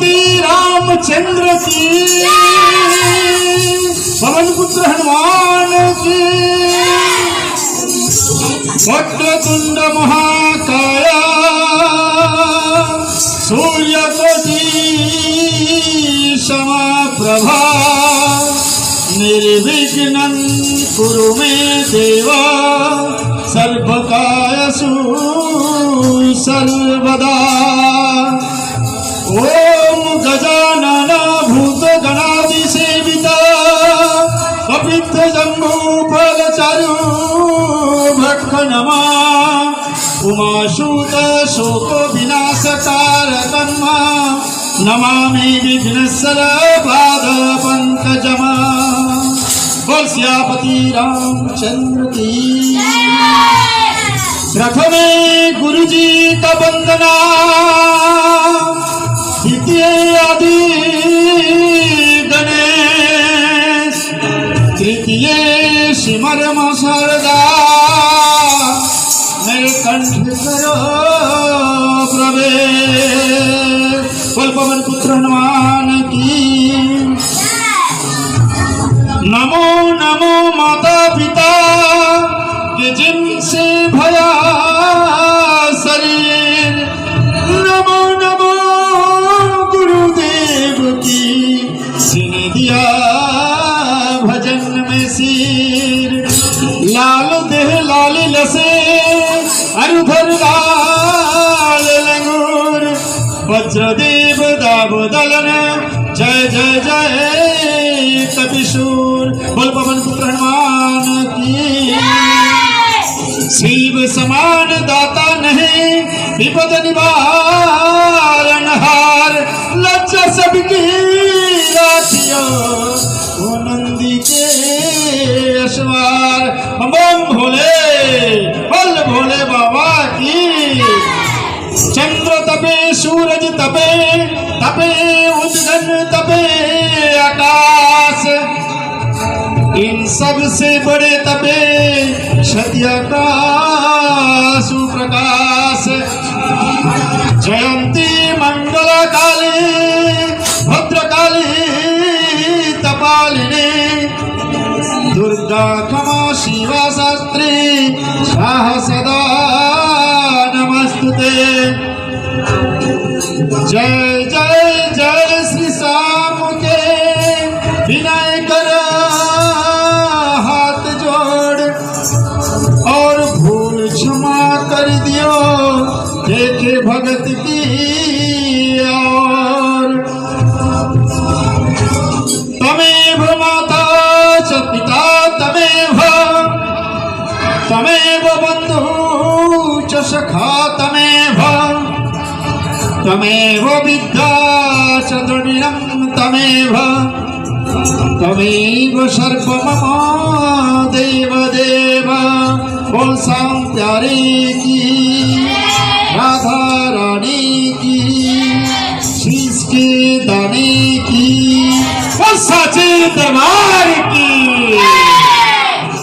सियापति रामचंद्र की, पवन पुत्र हनुमान की। वक्रतुंड महाकाया सूर्यकोटि समप्रभा, निर्विघ्नं कुरु मे देव, सर्वकार्येषु सर्वदा। ओम गजानन भूतगणाधिसेविता, कपित्थ जम्बूफलचारु भट्ट नमः। उमासुत शोक विनाशकारकं नमामि विघ्नेश्वर पाद पंकजम्। बोल सियापति रामचंद्र की। प्रथमे गुरुजी का वंदना, द्वितीय आदि गणेश, तृतीय सिमर सरदा, मेरे कंठ करो प्रवेश। बोल पवन पुत्र हनुमान की। नमो नमो माता पिता के जिनसे भया शरीर, नमो नमो गुरुदेव की, जिन्हें दिया भजन में सिर। लाल देह लाल लसे, अरुधर लाल लंगूर, वज्रदेव दावदलन, जय जय जय कपिशूर। बोल पवन पुत्र हनुमान की। शिव समान दाता नहीं, विपद निवारण हार, लज्जा सबकी राखियो, ओ नंदी के अश्वार। बम भोले, बोल भोले बाबा की। चंद्र तपे सूरज तपे, तपे उद्गन तपे आकाश, इन सब से बड़े तपे सत्य का सुप्रकाश। जयंती मंगल काली भद्रकाली तपालिनी, दुर्गा क्षमा शिवा शास्त्री स्वाहा सदा नमस्तुते। जय जय जय श्री श्याम के विनय कर हाथ जोड़, और भूल क्षमा कर दियो देखे भगत की ओर। तमेव माता च पिता तमेव, तमेव बंधु च सखा तमेव, तमेव विद्या च द्रविणं तमेव, तमेव सर्व मम देव देव। बोल श्याम प्यारे की, राधा रानी की, शीश के दाने की, और साचे दरबार